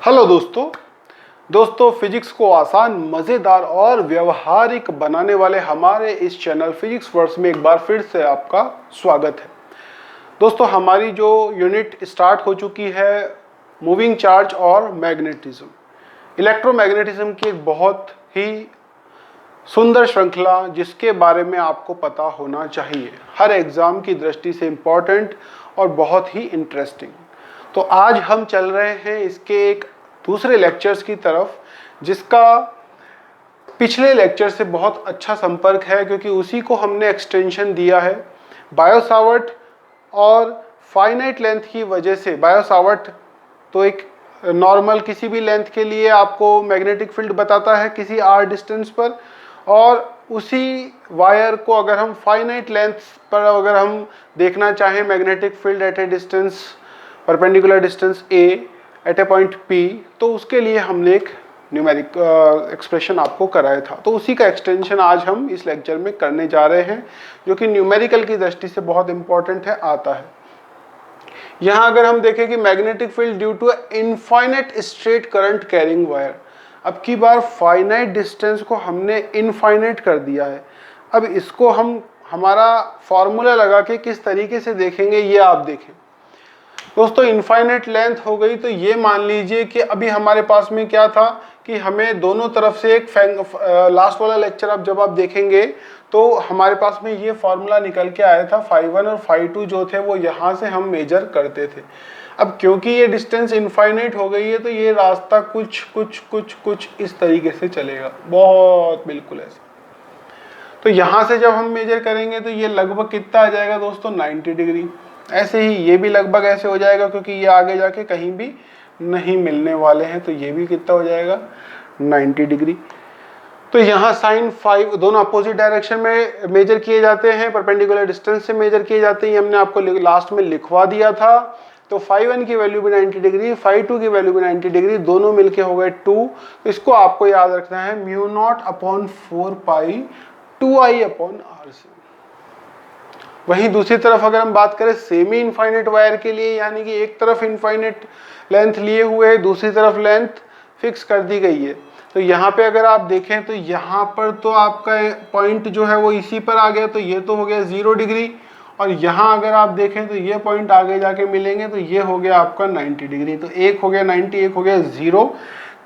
Hello दोस्तों physics को आसान, मज़ेदार और व्यवहारिक बनाने वाले हमारे इस चैनल फिजिक्स वर्स में एक बार फिर से आपका स्वागत है। दोस्तों हमारी जो यूनिट स्टार्ट हो चुकी है मूविंग चार्ज और मैग्नेटिज्म, इलेक्ट्रोमैग्नेटिज्म की एक बहुत ही सुंदर श्रृंखला जिसके बारे में आपको पता होना चाहिए, हर एग्ज़ाम की दृष्टि से इम्पॉर्टेंट और बहुत ही इंटरेस्टिंग। तो आज हम चल रहे हैं इसके एक दूसरे लेक्चर्स की तरफ, जिसका पिछले लेक्चर से बहुत अच्छा संपर्क है क्योंकि उसी को हमने एक्सटेंशन दिया है। बायो-सावर्ट और फाइनाइट लेंथ की वजह से, बायो-सावर्ट तो एक नॉर्मल किसी भी लेंथ के लिए आपको मैग्नेटिक फील्ड बताता है किसी r डिस्टेंस पर, और उसी वायर को अगर हम फाइनाइट लेंथ पर अगर हम देखना चाहें magnetic field at a distance perpendicular distance a at a point P, तो उसके लिए हमने एक न्यूमेरिक एक्सप्रेशन आपको कराया था। तो उसी का एक्सटेंशन आज हम इस लेक्चर में करने जा रहे हैं, जो कि न्यूमेरिकल की दृष्टि से बहुत इंपॉर्टेंट है, आता है। यहाँ अगर हम देखें कि magnetic field due to infinite straight current carrying wire, अब की बार फाइनाइट डिस्टेंस को हमने इनफाइनाइट कर दिया है। अब इसको हम हमारा फॉर्मूला लगा के किस तरीके से देखेंगे ये आप देखें। दोस्तों इनफाइनाइट लेंथ हो गई, तो ये मान लीजिए कि अभी हमारे पास में क्या था कि हमें दोनों तरफ से एक लास्ट वाला लेक्चर अब जब आप देखेंगे तो हमारे पास में ये फॉर्मूला निकल के आया था, φ1 और φ2 जो थे वो यहाँ से हम मेजर करते थे। अब क्योंकि ये डिस्टेंस इनफाइनाइट हो गई है तो ये रास्ता कुछ इस तरीके से चलेगा, बहुत बिल्कुल ऐसे। तो यहाँ से जब हम मेजर करेंगे तो ये लगभग कितना आ जाएगा दोस्तों, 90 डिग्री। ऐसे ही ये भी लगभग ऐसे हो जाएगा क्योंकि ये आगे जाके कहीं भी नहीं मिलने वाले हैं, तो ये भी कितना हो जाएगा, 90 डिग्री। तो यहाँ साइन 5 दोनों अपोजिट डायरेक्शन में मेजर किए जाते हैं, परपेंडिकुलर डिस्टेंस से मेजर किए जाते हैं। ये हमने आपको लास्ट में लिखवा दिया था। तो φ1 की वैल्यू भी 90 डिग्री, φ2 की वैल्यू भी 90 डिग्री, दोनों मिलके हो गए 2। तो इसको आपको याद रखना है μ0/4π 2I/r से। वहीं दूसरी तरफ अगर हम बात करें सेमी इनफाइनाइट वायर के लिए, यानी कि एक तरफ इनफाइनाइट लेंथ लिए हुए है, दूसरी तरफ लेंथ फिक्स कर दी गई है। तो यहाँ पे अगर आप देखें तो यहाँ पर तो आपका पॉइंट जो है वो इसी पर आ गया, तो ये तो हो गया 0 डिग्री, और यहाँ अगर आप देखें तो ये पॉइंट आगे जाके मिलेंगे तो ये हो गया आपका 90 डिग्री। तो एक हो गया 90, एक हो गया 0,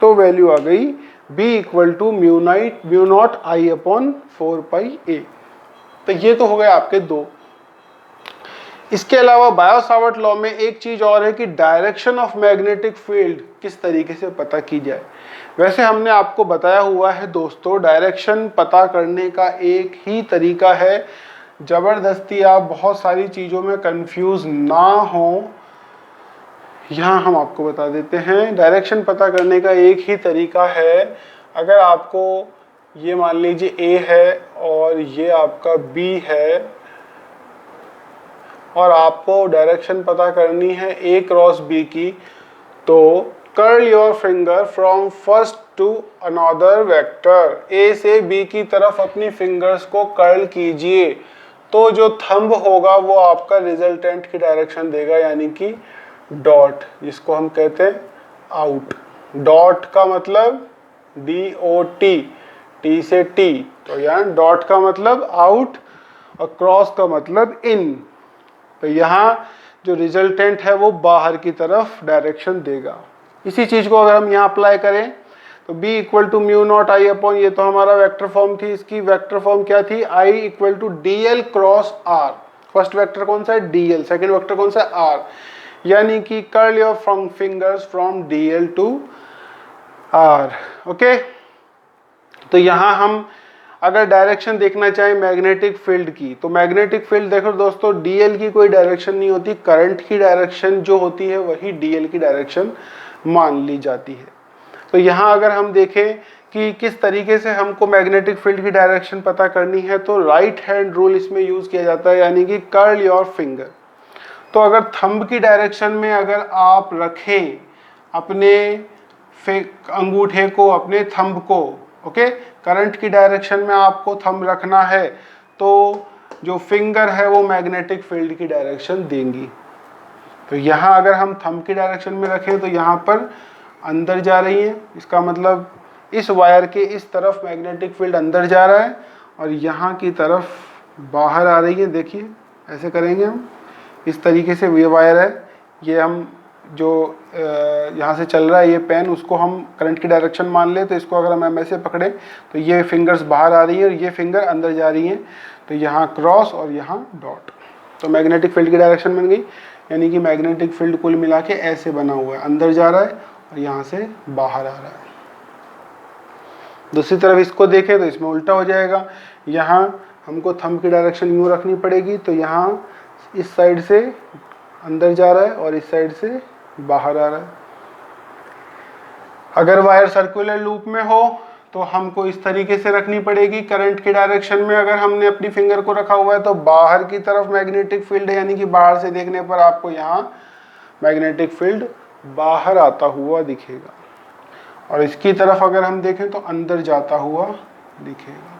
तो वैल्यू आ गई b = μ0I/4πa। तो ये तो हो गए आपके दो। इसके अलावा बायो-सावर्ट लॉ में एक चीज और है कि डायरेक्शन ऑफ मैग्नेटिक फील्ड किस तरीके से पता की जाए। वैसे हमने आपको बताया हुआ है दोस्तों, डायरेक्शन पता करने का एक ही तरीका है, जबरदस्ती आप बहुत सारी चीजों में कंफ्यूज ना हो, यहाँ हम आपको बता देते हैं। डायरेक्शन पता करने का एक ही तरीका है, अगर आपको ये मान लीजिए A है और ये आपका B है, और आपको डायरेक्शन पता करनी है A क्रॉस B की, तो curl your finger from first to another vector, A से B की तरफ अपनी फिंगर्स को कर्ल कीजिए, तो जो थंब होगा वो आपका रिजल्टेंट की डायरेक्शन देगा, यानी कि डॉट, जिसको हम कहते हैं आउट। डॉट का मतलब DOT, T से T, तो यहाँ डॉट का मतलब आउट और क्रॉस का मतलब इन। तो यहाँ जो रिजल्टेंट है वो बाहर की तरफ डायरेक्शन देगा। इसी चीज को अगर हम यहाँ अप्लाई करें तो b = μ0I/, ये तो हमारा वेक्टर फॉर्म थी, इसकी वेक्टर फॉर्म क्या थी, I = dl cross r। First vector कौन सा है, dl, सेकंड वेक्टर कौन सा है, r, यानी कि curl your from fingers from dl to r। Okay, तो यहाँ हम अगर डायरेक्शन देखना चाहें मैग्नेटिक फील्ड की, तो मैग्नेटिक फील्ड देखो दोस्तों, डीएल की कोई डायरेक्शन नहीं होती, करंट की डायरेक्शन जो होती है वही डीएल की डायरेक्शन मान ली जाती है। तो यहाँ अगर हम देखें कि किस तरीके से हमको मैग्नेटिक फील्ड की डायरेक्शन पता करनी है, तो राइट हैंड रूल इसमें यूज किया जाता है, यानी कि कर्ल योर फिंगर। तो अगर थंब की डायरेक्शन में अगर आप रखें अपने अंगूठे को, अपने थंब को, ओके, करंट की डायरेक्शन में आपको थंब रखना है, तो जो फिंगर है वो मैग्नेटिक फील्ड की डायरेक्शन देंगी। तो यहाँ अगर हम थंब की डायरेक्शन में रखें तो यहाँ पर अंदर जा रही हैं, इसका मतलब इस वायर के इस तरफ मैग्नेटिक फील्ड अंदर जा रहा है और यहाँ की तरफ बाहर आ रही है। देखिए ऐसे करेंगे हम, इस तरीके से ये वायर है, ये हम जो यहाँ से चल रहा है ये पेन, उसको हम करंट की डायरेक्शन मान ले, तो इसको अगर हम ऐसे पकड़े तो ये फिंगर्स बाहर आ रही है और ये फिंगर अंदर जा रही हैं, तो यहाँ क्रॉस और यहाँ डॉट, तो मैग्नेटिक फील्ड की डायरेक्शन बन गई। यानी कि मैग्नेटिक फील्ड कुल मिला के ऐसे बना हुआ है, अंदर जा रहा है और यहाँ से बाहर आ रहा है। दूसरी तरफ इसको देखें तो इसमें उल्टा हो जाएगा, यहाँ हमको थंब की डायरेक्शन यूँ रखनी पड़ेगी, तो यहाँ इस साइड से अंदर जा रहा है और इस साइड से बाहर आ रहा है। अगर वायर सर्कुलर लूप में हो तो हमको इस तरीके से रखनी पड़ेगी करंट की डायरेक्शन में। अगर हमने अपनी फिंगर को रखा हुआ है तो बाहर की तरफ मैग्नेटिक फील्ड है, यानी कि बाहर से देखने पर आपको यहाँ मैग्नेटिक फील्ड बाहर आता हुआ दिखेगा, और इसकी तरफ अगर हम देखें तो अंदर जाता हुआ दिखेगा।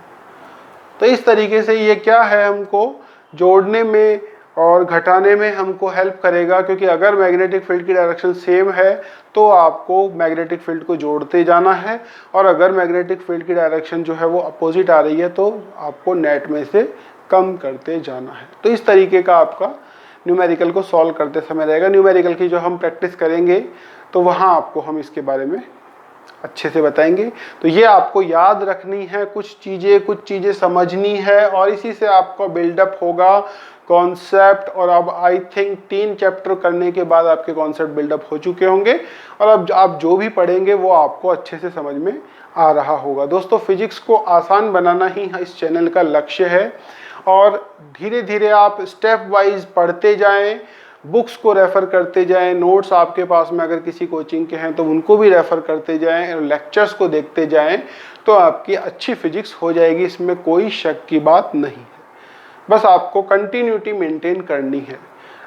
तो इस तरीके से ये क्या है, हमको जोड़ने में और घटाने में हमको हेल्प करेगा, क्योंकि अगर मैग्नेटिक फील्ड की डायरेक्शन सेम है तो आपको मैग्नेटिक फील्ड को जोड़ते जाना है, और अगर मैग्नेटिक फील्ड की डायरेक्शन जो है वो अपोजिट आ रही है तो आपको नेट में से कम करते जाना है। तो इस तरीके का आपका न्यूमेरिकल को सॉल्व करते समय रहेगा। न्यूमेरिकल की जो हम प्रैक्टिस करेंगे तो वहाँ आपको हम इसके बारे में अच्छे से बताएंगे। तो ये आपको याद रखनी है, कुछ चीज़ें समझनी है, और इसी से आपका बिल्डअप होगा कॉन्सेप्ट। और अब आई थिंक 3 चैप्टर करने के बाद आपके कॉन्सेप्ट बिल्डअप हो चुके होंगे, और अब आप जो भी पढ़ेंगे वो आपको अच्छे से समझ में आ रहा होगा। दोस्तों, फिजिक्स को आसान बनाना ही इस चैनल का लक्ष्य है, और धीरे धीरे आप स्टेप वाइज पढ़ते जाएं, बुक्स को रेफ़र करते जाएं, नोट्स आपके पास में अगर किसी कोचिंग के हैं तो उनको भी रेफ़र करते जाएं, और लेक्चर्स को देखते जाएं, तो आपकी अच्छी फिजिक्स हो जाएगी, इसमें कोई शक की बात नहीं है। बस आपको कंटिन्यूटी मेंटेन करनी है।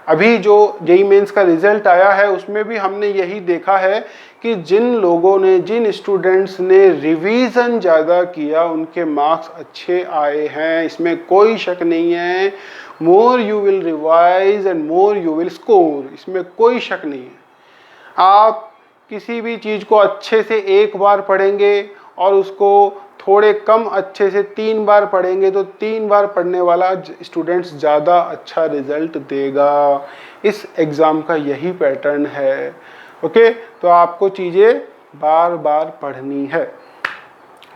अभी जो जेईई मेंस का रिजल्ट आया है उसमें भी हमने यही देखा है कि जिन स्टूडेंट्स ने रिवीजन ज़्यादा किया उनके मार्क्स अच्छे आए हैं, इसमें कोई शक नहीं है। More you will revise and more you will score, इसमें कोई शक नहीं है। आप किसी भी चीज़ को अच्छे से एक बार पढ़ेंगे और उसको थोड़े कम अच्छे से 3 बार पढ़ेंगे तो 3 बार पढ़ने वाला स्टूडेंट्स ज़्यादा अच्छा रिजल्ट देगा। इस एग्ज़ाम का यही पैटर्न है। ओके, तो आपको चीज़ें बार बार पढ़नी है।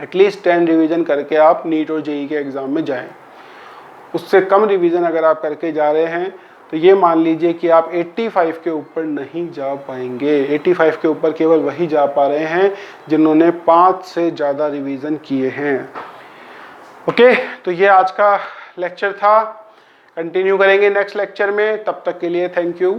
एटलीस्ट 10 रिवीजन करके आप नीट और जेईई के एग्ज़ाम में जाएं। उससे कम रिवीजन अगर आप करके जा रहे हैं तो ये मान लीजिए कि आप 85 के ऊपर नहीं जा पाएंगे। 85 के ऊपर केवल वही जा पा रहे हैं जिन्होंने 5 से ज़्यादा रिवीजन किए हैं। ओके, तो ये आज का लेक्चर था। कंटिन्यू करेंगे नेक्स्ट लेक्चर में। तब तक के लिए थैंक यू।